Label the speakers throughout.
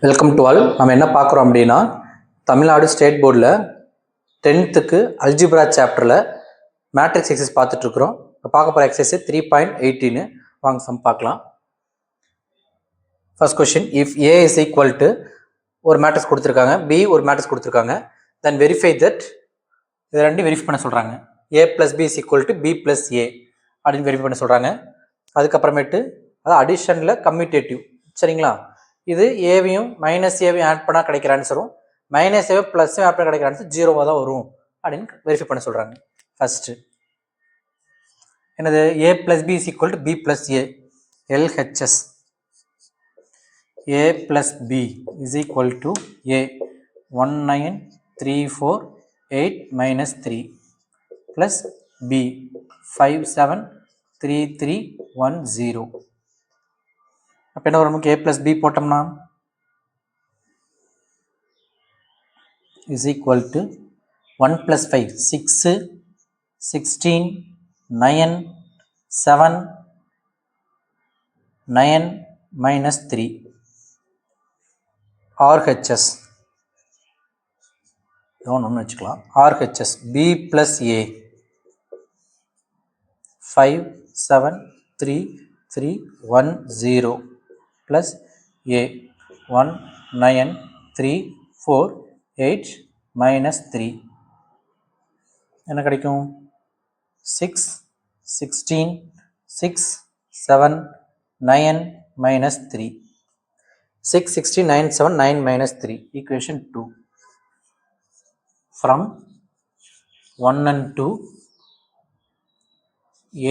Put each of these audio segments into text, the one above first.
Speaker 1: Welcome to all. நம்ம என்ன பார்க்குறோம் அப்படின்னா, தமிழ்நாடு ஸ்டேட் போர்டில் 10th அல்ஜிப்ரா சாப்டரில் மேட்ரிக்ஸ் எக்ஸசைஸ் பார்த்துட்ருக்குறோம். இப்போ பார்க்க போகிற எக்ஸசைஸ் 3.18. வாங்க சம் பார்க்கலாம். First question, if A is equal to ஒரு மேட்ரிக்ஸ் கொடுத்துருக்காங்க, பி ஒரு மேட்ரிக்ஸ் கொடுத்துருக்காங்க, தென் வெரிஃபை தட், இது ரெண்டும் வெரிஃபை பண்ண சொல்கிறாங்க. A plus B is equal to B plus A அப்படின்னு வெரிஃபை பண்ண சொல்கிறாங்க. அதுக்கப்புறமேட்டு அதாவது அடிஷனில் கம்யூட்டேட்டிவ், சரிங்களா? இது ஏவையும் மைனஸ் ஏவையும் ஆட் பண்ணால் கிடைக்கிற ஆன்சரும் மைனஸ் ஏவை ப்ளஸ் ஆட் பண்ண கிடைக்கிற ஆன்சர் 0வாக தான் வரும் அப்படின்னு வெரிஃபை பண்ண சொல்கிறாங்க. ஃபர்ஸ்ட் என்னது, A plus B is equal to B plus A, LHS A plus B is equal to A 19348 minus 3 plus B 573310. அப்போ என்ன வரும், நமக்கு ஏ ப்ளஸ் பி போட்டோம்னா is equal to 1 + 5 6 16 9 7 9 minus 3 RHS ஒன்று வச்சுக்கலாம். RHS B plus A 5733310 plus A 19348 minus 3 என்ன கிடைக்கும், 6 16 6 7 9 minus 3 6 16 9 7 9 minus 3. Equation 2. From 1 and 2,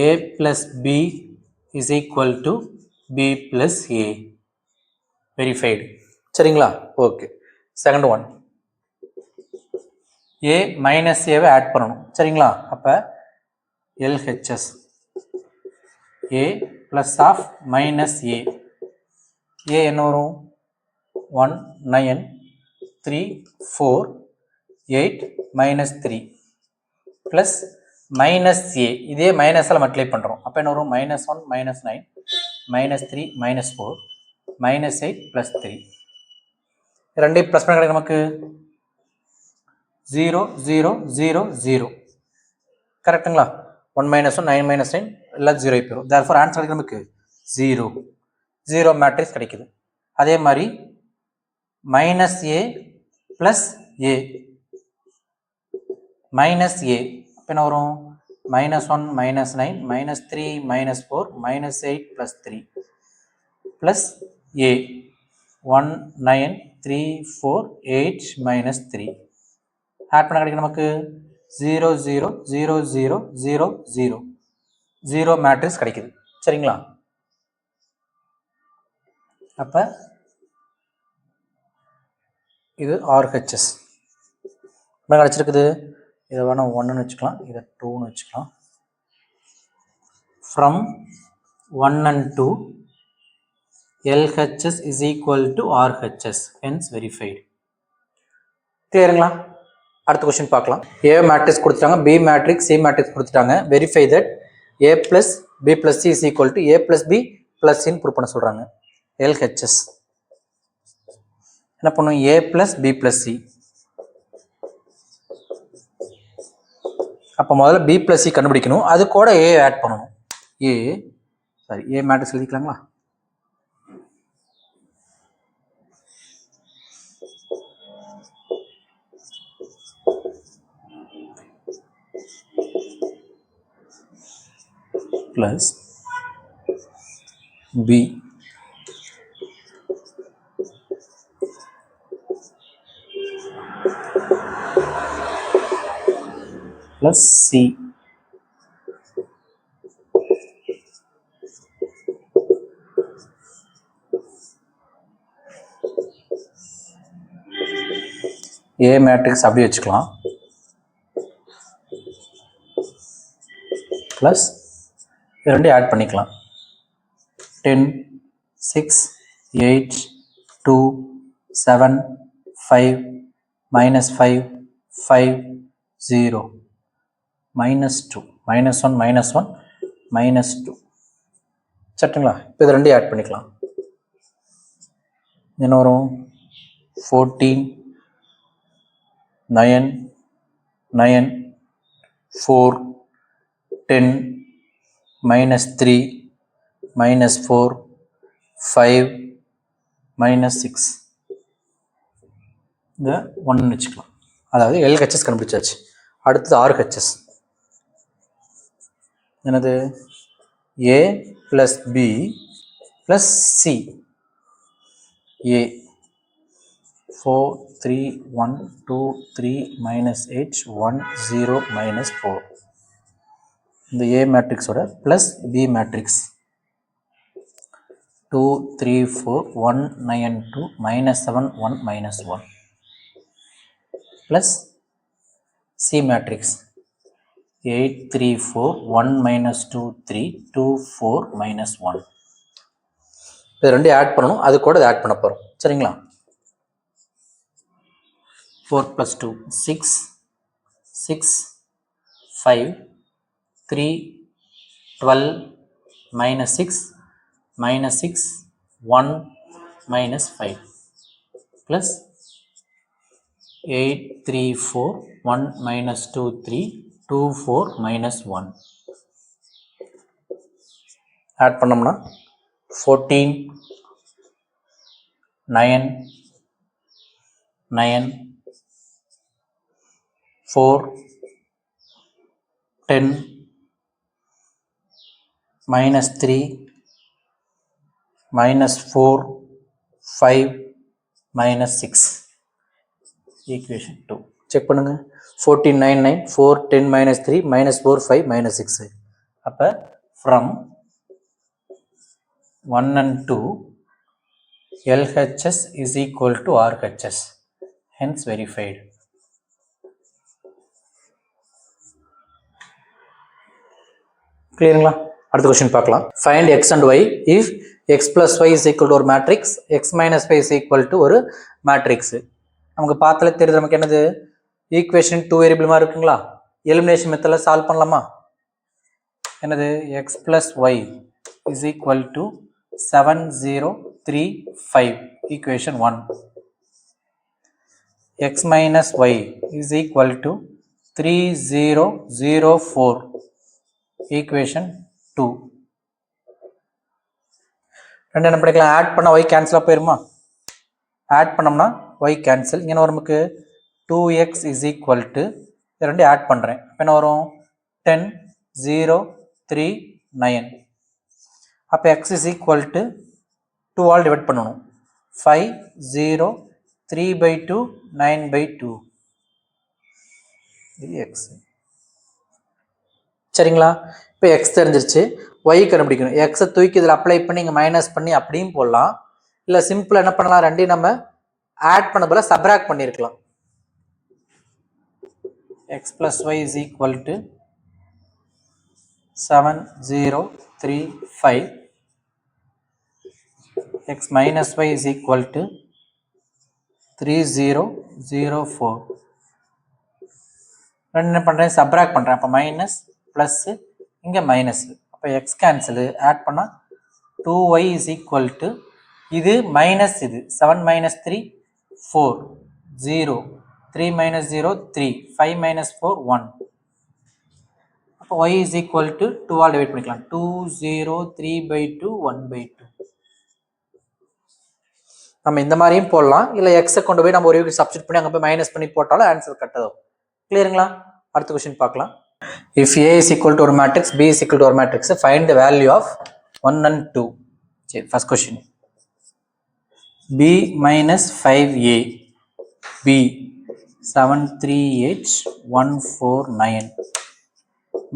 Speaker 1: a plus b is equal to b plus a. Verified. சரிங்களா? Okay. Second one, a minus ஏவை add பண்ணணும், சரிங்களா? அப்போ LHS a plus of minus A, A என்ன வரும், 19348 minus 3 plus minus ஏ, இதே மைனஸால் multiply பண்ணுறோம். அப்போ என்ன வரும், -1 -9 -3 -4 -8 ப்ளஸ் 3. ரெண்டையும் ப்ளஸ் பண்ண கிடைக்கும் நமக்கு 0 0 0 0. கரெக்டுங்களா? 1 -1 9 -9 எல்லாம் 0 போயிடும். தேர்ஃபோர் ஆன்சர் கிடைக்கும் நமக்கு 0 0 மேட்ரிக்ஸ் கிடைக்குது. அதே மாதிரி minus A plus A minus ஏ, அப்போ என்ன வரும், -1 -9 -3 -4 -8 plus 3 plus A 19348 minus 3. Add பண்ண கிடைக்கும் நமக்கு 0 0 0 0 0 0 0 மேட்ரிக்ஸ் கிடைக்குது, சரிங்களா? அப்போ இது ஆர்ஹெச்எஸ் என்ன கிடச்சிருக்குது. இதை வேணால் 1ன்னு வச்சுக்கலாம், இதை 2ன்னு வச்சுக்கலாம். From 1 and 2, LHS is equal to RHS, hence verified. கிளியருங்களா? அடுத்த கொஸ்டின் பார்க்கலாம். ஏ மேட்ரிக்ஸ் கொடுத்துட்டாங்க, பி மேட்ரிக்ஸ், சி மேட்ரிக்ஸ் கொடுத்துட்டாங்க. Verify that A plus B plus C is equal to A plus B plus சின்னு ப்ரூவ் பண்ண சொல்கிறாங்க. LHS என்ன பண்ணும், A plus B plus C. அப்போ முதல்ல பி ப்ளஸ் சி கண்டுபிடிக்கணும், அது கூட ஏ ஆட் பண்ணணும். ஏ மேட்ரிக்ஸ் எழுதிக்கலாங்களா? Plus B plus C A matrix அப்படி வச்சுக்கலாம், ப்ளஸ் ரெண்டு ஆட் பண்ணிக்கலாம். 10 6 8 2 7 5 -5 5 0 -2 -1 -1 -2. சரிங்களா? இப்போ இது ரெண்டையும் ஆட் பண்ணிக்கலாம். என்ன வரும், 14 9 9 4 10 minus 3 minus 4 5 minus 6 இந்த 1 வச்சுக்கலாம். அதாவது LHS கண்டுபிடிச்சாச்சு. அடுத்தது RHS. என்னது? A plus B plus C. A 4 3 1 2 3 minus 8 1 0 minus 4. இந்த A மேட்ரிக்ஸோட plus B matrix 2 3 4 1 9 2 minus 7 1 minus 1 plus C matrix 8 3 4 1 minus 2 3 2 4 minus 1. இது ரெண்டு ஆட் பண்ணணும், அது கூட ஆட் பண்ண போகிறோம். சரிங்களா? 4 plus 2 6 6 5 3 12 minus 6 minus 6 1 minus 5 plus 8 3 4 1 minus 2 3 2 4 minus 1. Add பண்ணோம்னா 14 9 9 4 10 minus 3 minus 4 5 minus 6. Equation 2 check பண்ணுங்க. 14 9 9 4 10 minus 3 minus 4 5 minus 6. அப்போ from 1 and 2 LHS is equal to RHS, hence verified. கிளியருங்களா? அடுத்த கொஸ்டின் பார்க்கலாம். Find x and y if x plus y is equal to ஒரு matrix, x minus y is equal to ஒரு matrix. நமக்கு பார்த்தாலே தெரியுது நமக்கு என்னது? ஈக்குவேஷன் 2 வேரியபிள் மாதிரி இருக்குங்களா? எலிமினேஷன் மெத்தடில் சால்வ் பண்ணலாமா? என்னது? x plus y is equal to 7 0 3 5 equation 1. x minus y is equal to 3 0 0 4 equation 2. ரெண்டு என்ன படிக்கலாம்? ஆட் பண்ண y கேன்சலாக போயிருமா? ஆட் பண்ணோம்னா y கேன்சல். இங்கே நமக்கு 2x is equal to இது ரெண்டு ஆட் பண்ணுறேன். இப்போ என்ன வரும்? 10 0 3 9. அப்போ x is equal to 2 all divide பண்ணணும். 5 0 3 by 2 9 by 2. இது x. சரிங்களா? இப்போ x தெரிஞ்சிருச்சு. y கண்டுபிடிக்கணும். x தூக்கி இதில் அப்ளை பண்ணி இங்கே மைனஸ் பண்ணி அப்படியும் போடலாம். இல்லை சிம்பிளாக என்ன பண்ணலாம்? ரெண்டையும் நம்ம ஆட் பண்ண போல சப்ராக்ட் பண்ணியிருக்கலாம். x plus y is equal to 7 0 3 5. x minus y is equal to 3 0 0 4. ரெண்டு என்ன பண்ணுறேன்? சப்ராக்ட் பண்ணுறேன். அப்போ மைனஸ் ப்ளஸ் இங்கே மைனஸ். அப்போ x கேன்சலு. ஆட் பண்ணால் 2y is equal to இது மைனஸ் இது 7 minus 3 4 0 3 minus 0 3 5 minus 4 1. அப்போ y is equal to 2 all divide பண்ணிக்கலாம். 2 0 3 by 2 1 by 2. நம்ம இந்த மாதிரியும் போடலாம். இல்லை எக்ஸை கொண்டு போய் நம்ம ஒரு சப்ஸ்டிட் பண்ணி அங்கே போய் மைனஸ் பண்ணி போட்டாலும் ஆன்சர் கட்டதும். கிளியருங்களா? அடுத்த கொஸ்டின் பார்க்கலாம். If A is equal to ஒரு matrix, B is equal to ஒரு matrix, find the value of 1 and 2. சரி, first question. B minus 5A, B 7 3 8 1 4 9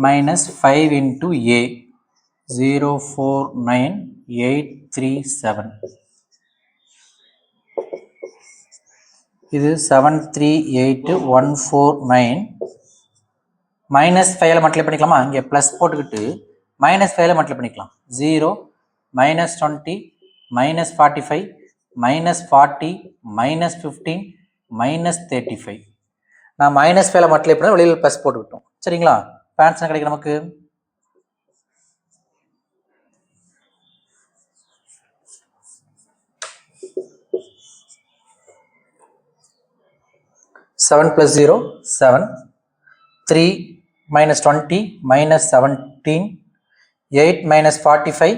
Speaker 1: minus 5 into A 0 4 9 8 3 7. இது 7 3 8 1 4 9 மைனஸ் 5ல மல்டிப்ளை பண்ணிக்கலாமா? இங்கே ப்ளஸ் போட்டுக்கிட்டு மைனஸ் 5ல மல்டிப்ளை பண்ணிக்கலாம். 0 minus 20 minus 45 minus 40 minus 15 minus 35. நான் minus 5ல multiply பண்ண வெளியில் ப்ளஸ் போட்டுக்கிட்டோம். சரிங்களா? ஆன்சர் கிடைக்கும் நமக்கு. 7 plus 0, 7. 3 minus 20 minus 17. 8 minus 45,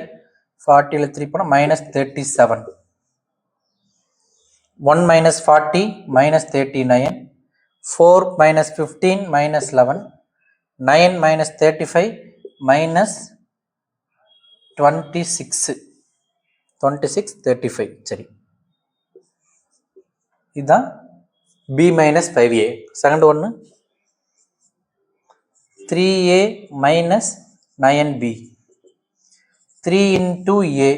Speaker 1: 40 3 minus 37. 1 minus 40 minus 39. 4 minus 15 minus 11. 9 minus 35 minus 26. 26, 35. சரி, இதுதான் b minus 5a. செகண்ட் ஒன்று 3a minus 9b. 3 into a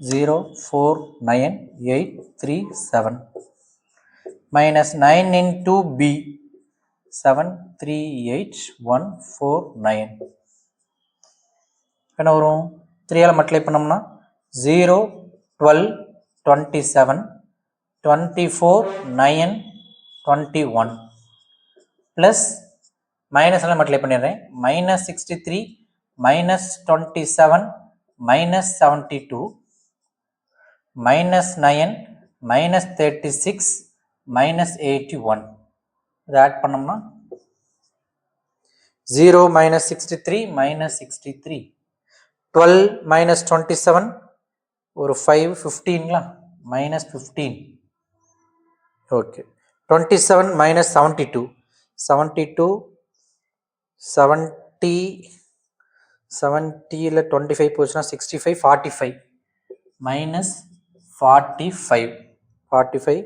Speaker 1: 0, 4, 9, 8, 3, 7 minus 9 into b 7, 3, 8, 1, 4, 9. என்ன வரும்? 3ஆல் மல்டிப்ளை பண்ணோம்னா 0, 12, 27, 24, 9, 21 ப்ளஸ் மைனஸ்லாம் மல்டிப்ளை பண்ணிடுறேன். Minus 63 minus 27 minus 72 minus 9 minus 36 minus 81. இதை add பண்ணோம்னா 0 minus 63 minus 63. 12 minus 27 ஒரு 5 15ங்களா மைனஸ் 15. Okay, 27 minus 72. 72 70 70ல் 25 போச்சுன்னா 65 45 மைனஸ் 45 45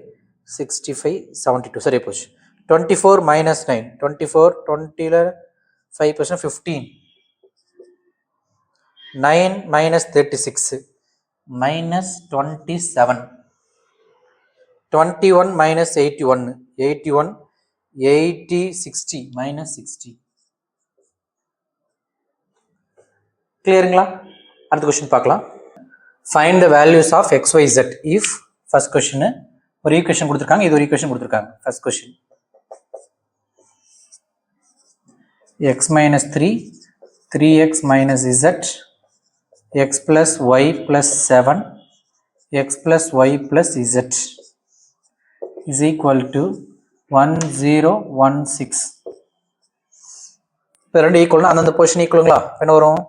Speaker 1: 65 72 சரியா போச்சு. 24 மைனஸ் 9 24 20ல் 5 போச்சுன்னா 15. 9 மைனஸ் 36 மைனஸ் 27. 21 minus 81 81 80 60 minus 60. கிளியருங்களா? அடுத்த கொஸ்டின் பார்க்கலாம். Find the values of x y z if first question ஒரு ஈக்குவேஷன் கொடுத்துருக்காங்க, இது ஒரு ஈக்குவேஷன் கொடுத்துருக்காங்க. First question x minus 3 3x minus z x plus y plus 7 x plus y plus z is equal to 1016. இப்போ ரெண்டு ஈக்குவல்னா அந்தந்த position ஈக்குவலுங்களா? என்ன வரும்?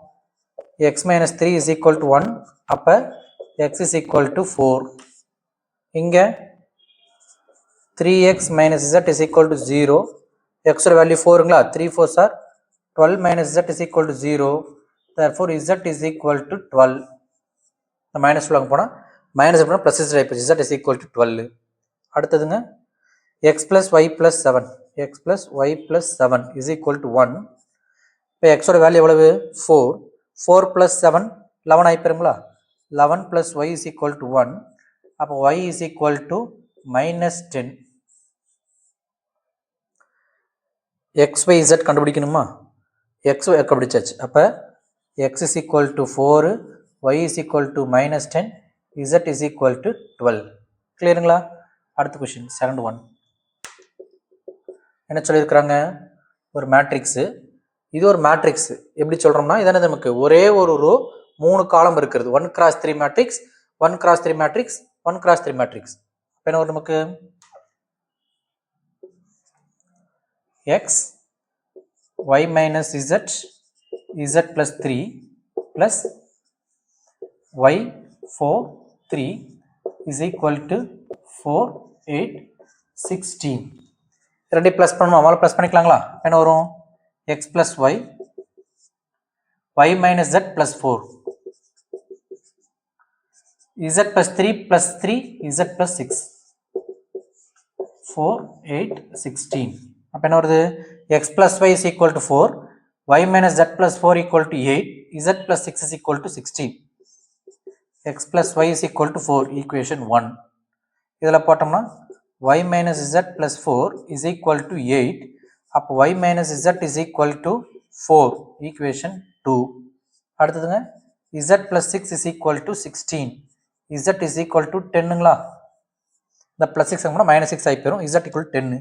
Speaker 1: x minus 3 is equal to 1. அப்போ x is equal to 4. இங்கே 3x minus z is equal to 0. x value 4ங்களா? 3 4s are 12 minus z is equal to 0. Therefore z is equal to 12. இந்த minus உள்ள போனால் minus போனால் plus z z is equal to 12. அடுத்ததுங்க x plus y plus 7 x plus y plus 7 is equal to 1. இப்போ x value எவ்வளவு? 4. 4 plus 7 11 ஆயிப்பெருங்களா? 11 plus y is equal to 1. அப்போ y is equal to minus 10. x y z கண்டுபிடிக்கணுமா? x y கண்டுபிடிச்சாச்சு. அப்போ x is equal to 4, y is equal to minus 10, z is equal to 12. கிளியருங்களா? அடுத்த question second one என்ன சொல்லியிருக்கிறாங்க? ஒரு matrix, இது ஒரு matrix. எப்படி சொல்றோம்னா இதானே நமக்கு ஒரே ஒரு ரோ 3 காலம் இருக்கிறது. 1x3 matrix 1x3 matrix 1x3 matrix. அப்போ என்ன வரும் நமக்கு? x y minus z z plus 3 plus y 4 3 is equal to 4 8 16. ரெண்டு ப்ளஸ் பண்ணுவோம், அவளை ப்ளஸ் பண்ணிக்கலாங்களா? என்ன வரும்? x plus y y minus z plus 4 z plus 3 plus 3 z plus 6 4 8 16. அப்போ என்ன வருது? x plus y is equal to 4, y minus z plus 4 equal to 8, z plus 6 is equal to 16. x plus y is equal to 4, equation 1. இதில் போட்டோம்னா y minus z plus 4 is equal to 8. அப்போ y minus z is equal to 4, equation 2. அடுத்ததுங்க z plus 6 is equal to 16, z is equal to 10ங்களா? இந்த plus 6 போனால் minus 6 ஆகி போயிடும். z equal to 10.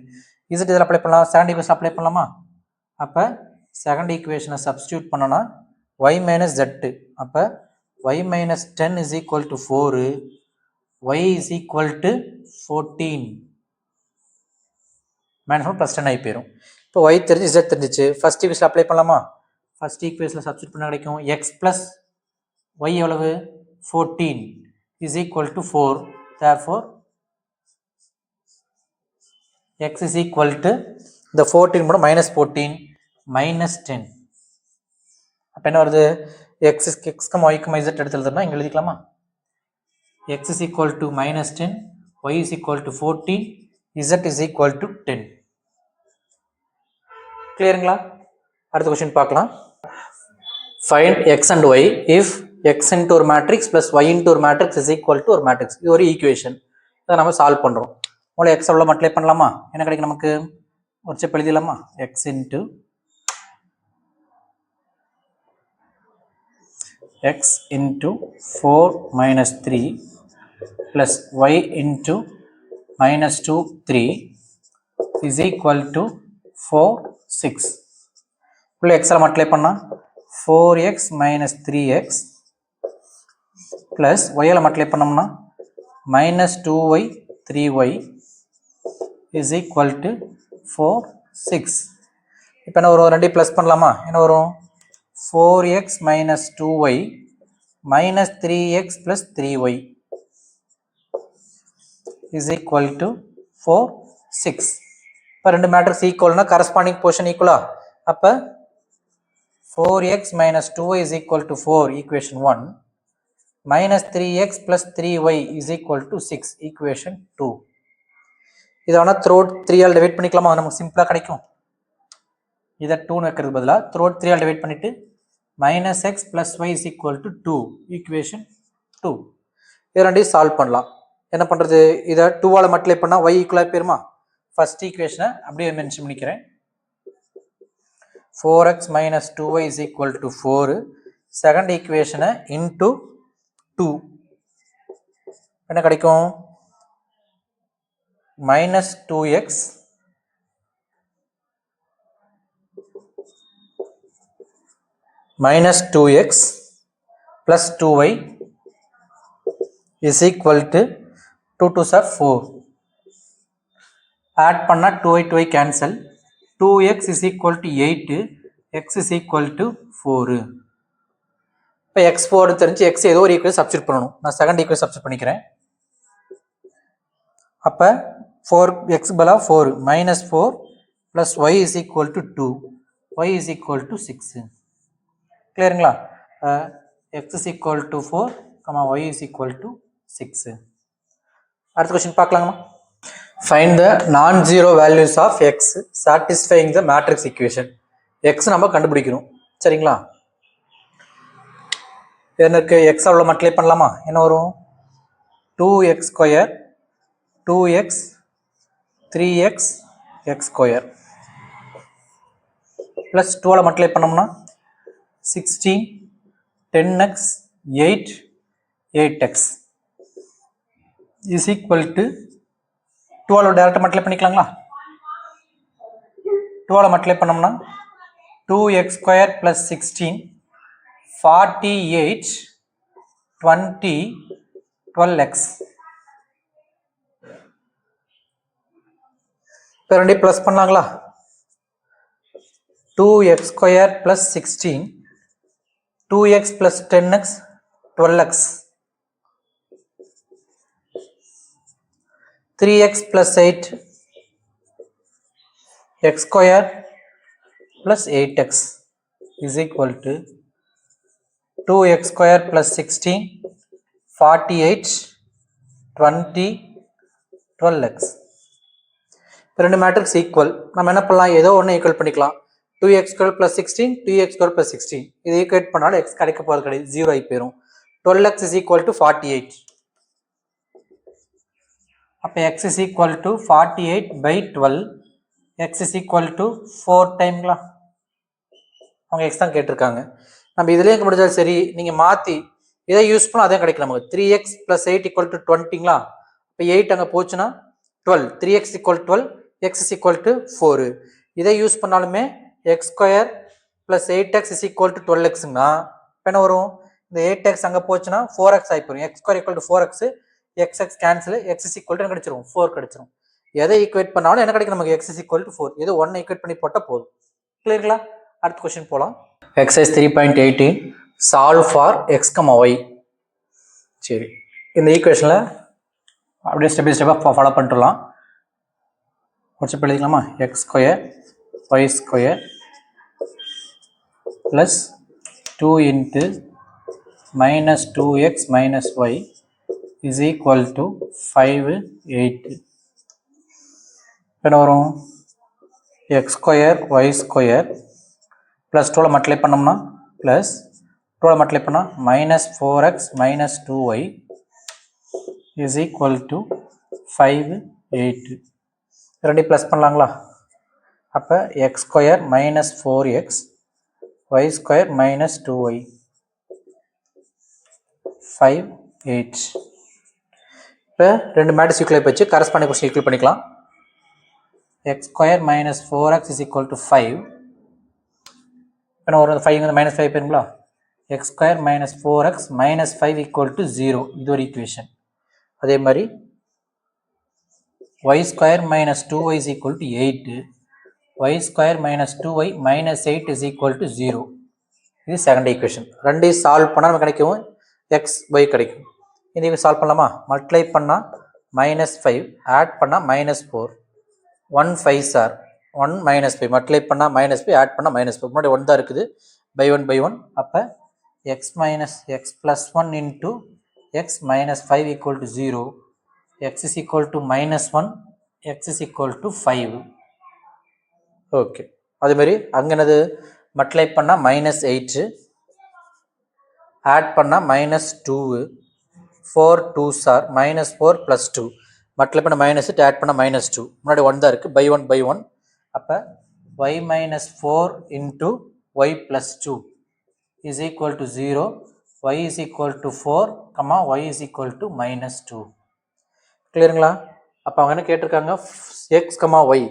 Speaker 1: z இதில் apply பண்ணலாம், second equation apply பண்ணலாமா? அப்போ second ஈக்குவேஷனை சப்ஸ்டியூட் பண்ணோன்னா y minus z. அப்போ y minus 10 is equal to 4, y is equal to 14. -1 +10 ஆகி போயிடும். இப்போ y தெரிஞ்சு z தெரிஞ்சிச்சு. ஃபர்ஸ்ட் ஈக்குவேஷன் அப்ளை பண்ணலாமா? ஃபர்ஸ்ட் ஈக்குவேஷனில் சப்ஸ்டிட் பண்ண கிடைக்கும் x + y எவ்வளவு 14 is equal to 4. Therefore x is equal to இந்த 14 கூட -14 -10. அப்போ என்ன வருது? x, y, z எடுத்து எழுதுனா இங்கே எழுதிக்கலாமா? x is equal to -10, y is equal to 14, z is equal to 10. கிளியருங்களா? அடுத்த கொஸ்டின் பார்க்கலாம். Find x and y if x into ஒரு மேட்ரிக்ஸ் plus y into ஒரு மேட்ரிக்ஸ் is equal to ஒரு matrix. இது ஒரு ஈக்குவேஷன். இதை நம்ம சால்வ் பண்ணுறோம். முதல்ல x எவ்வளோ மல்டிப்ளை பண்ணலாமா? என்ன கிடைக்கும் நமக்கு? ஒரு step எழுதிடலாமா? x into x into 4 minus 3 plus y into minus 2 3 is equal to 4 6. உள்ள x மல்டிப்ளை பண்ணா 4x minus 3x plus y multiply பண்ணோம்னா minus 2y 3y is equal to 4 6. இப்போ என்ன வரும்? ரெண்டையும் ப்ளஸ் பண்ணலாமா? என்ன வரும்? 4x minus 2y minus 3x plus 3y is equal to 4 6. இப்போ ரெண்டு மேட்ரிக்ஸ் ஈக்குவல்னா கரஸ்பாண்டிங் பொசிஷன் ஈக்குவலா? அப்போ 4x minus 2y is equal to 4 equation 1 minus 3x plus 3y is equal to 6 equation 2. இதை வேணால் த்ரோட் 3 ஆல் டிவைட் பண்ணிக்கலாமா? நமக்கு சிம்பிளாக கிடைக்கும். இதை 2 வைக்கிறது பதிலாக த்ரோட் 3 ஆல் டிவைட் பண்ணிட்டு minus x plus y is equal to 2 equation 2. இது ரெண்டையும் சால்வ் பண்ணலாம். என்ன பண்ணுறது? இதை 2 ஆல் மல்டிப்ளை பண்ணால் y ஈக்குவலாக போயிருமா? ஃபர்ஸ்ட் ஈக்குவேஷனை அப்படியே மென்ஷன் பண்ணிக்கிறேன். 4x minus 2y is equal to 4. Second ஈக்குவேஷனை into 2 என்ன கிடைக்கும்? minus 2x minus 2x plus 2y is equal to 2 2s are 4. add பண்ணா 2y 2y cancel. 2x is equal to 8, x is equal to 4. இப்போ x 4 தெரிஞ்சு x ஏதோ ஒரு equation substitute பண்ணணும். நான் செகண்ட் ஈக்குவேஷன் சப்ஸ்டிட் பண்ணிக்கிறேன். அப்போ 4x பதிலாக 4 minus 4 plus y is equal to 2, y is equal to 6. கிளியருங்களா? x is equal to 4, y is equal to 6. அடுத்த கொஸ்டின் பார்க்கலாமா? Find the non-zero values of x satisfying the matrix equation. x நம்ம கண்டுபிடிக்கணும். சரிங்களா? எனக்கு x அவ்வளோ multiply பண்ணலாமா? என்ன வரும்? 2x square 2x 3x x square plus 2 multiply பண்ணோம்னா 16 10x 8 8x is equal to 12 டேரக்டாக மல்டிப்ளை பண்ணிக்கலாங்களா? 12 மல்டிப்ளை பண்ணோம்னா 2x ஸ்கொயர் ப்ளஸ் 16 48 20 12x. இப்போ ரெண்டையும் ப்ளஸ் பண்ணலாங்களா? 2x square plus 16 2x plus 10x 12x 3x plus 8 x square plus 8x is equal to 2x square plus 16 48 20 12x. இப்போ ரெண்டு matrix equal. நம்ம என்ன பண்ணலாம்? ஏதோ ஒன்று ஈக்குவல் பண்ணிக்கலாம். 2x square plus 16 2x square plus 16 இது ஈக்குவேட் பண்ணாலும் x கிடைக்க போகிறது கிடையாது, 0 ஆகி போயிடும். 12x is equal to 48. அப்போ x is equal to 48 by 12, x is equal to 4 டைம்களா? அவங்க x தான் கேட்டிருக்காங்க. நம்ம இதுலேயே முடிஞ்சாலும் சரி, நீங்கள் மாற்றி இதை யூஸ் பண்ணால் அதே கிடைக்கும் நமக்கு. 3x plus 8 equal to 20ங்களா? இப்போ 8 அங்கே போச்சுன்னா 12, 3x equal to 12, x is equal to 4. இதை யூஸ் பண்ணாலுமே x square plus 8x is equal to 12xனா இப்போ என்ன வரும்? இந்த 8x அங்கே போச்சுன்னா 4x ஆகி போயிடும். x square equal to 4x, xx cancel, x is equal to என்ன கிடைச்சிரும்? 4 கிடைச்சிரும். எதை ஈக்குவேட் பண்ணாலும் என்ன கிடைக்கும் நமக்கு எக்ஸ் இஸ் ஈக்குவல் டு 4. ஏதோ 1 ஈக்குவேட் பண்ணி போட்டால் போதும். கிளியருங்களா? அடுத்த கொஸ்டின் போகலாம். Exercise 3.18 solve for X comma Y. சரி, இந்த ஈக்குவேஷனில் அப்படியே ஸ்டெப் பை ஸ்டெப்பாக ஃபாலோ பண்ணிட்டுலாம். ஒரு ஸ்டெப் எழுதிக்கலாமா? X square Y square plus 2 into minus 2x minus y is equal to 5, 8. என்ன வரும்? x square y square plus 2 multiply பண்ணோம்னா ப்ளஸ் 2 மல்டிப்ளை பண்ணால் minus 4x minus 2y is equal to 5, 8. ரெண்டு plus பண்ணலாங்களா? அப்போ x square minus 4x y square minus 2y 5, 8. இப்போ ரெண்டு matrix equal வச்சு கரஸ்பாண்டிங் கொஸ்டின் ஈக்குவல் பண்ணிக்கலாம். X square minus 4x is equal to 5. இப்போ ஒரு 5 வந்து மைனஸ் 5 போயிருங்களா? X square minus 4x minus 5 equal to 0. இது ஒரு ஈக்குவேஷன். அதே மாதிரி y square minus 2y is equal to 8. y square minus 2y minus 8 is equal to 0. இது second equation. ரெண்டையும் சால்வ் பண்ணால் நமக்கு கிடைக்கும் எக்ஸ் ஒய் கிடைக்கும். இதை சால்வ் பண்ணலாமா? மல்டிப்ளை பண்ணால் -5, ஆட் பண்ணால் -4, 1 5 சார் 1 -5, மல்டிப்ளை பண்ணால் -5, ஆட் பண்ணால் -4. முன்னாடி 1 தான் இருக்குது, பை 1. அப்போ X minus X plus 1 into X minus 5 equal to 0, X is equal to -1, X is equal to 5. Okay, அதுமாரி அங்கே என்னது மல்டிப்ளை பண்ணால் -8, ஆட் பண்ணால் -2, 4 2 சார் -4 ப்ளஸ் 2, மல்டிப்ளை பண்ண -8, ஆட் பண்ணால் -2. முன்னாடி 1 தான் இருக்குது, பை 1. அப்போ y minus 4 into y plus 2 is equal to 0, y is equal to 4, y is equal to -2. கிளியருங்களா? அப்போ அவங்க என்ன கேட்டிருக்காங்க? எக்ஸ் ஒய்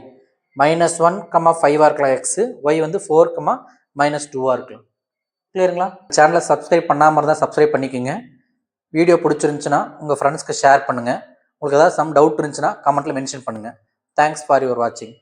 Speaker 1: -1, 5 இருக்கலாம் எக்ஸு, ஒய் வந்து 4, -2 இருக்கலாம். கிளியருங்களா? சேனலை சப்ஸ்கிரைப் பண்ணாமல் இருந்தால் சப்ஸ்கிரைப் பண்ணிக்கோங்க. வீடியோ பிடிச்சிருந்துச்சுன்னா உங்கள் ஃப்ரெண்ட்ஸ்க்கு ஷேர் பண்ணுங்கள். உங்களுக்கு ஏதாவது சம் டவுட் இருந்துச்சுன்னா கமெண்ட்டில் மென்ஷன் பண்ணுங்கள். தேங்க்ஸ் ஃபார் யுவர் வாட்சிங்.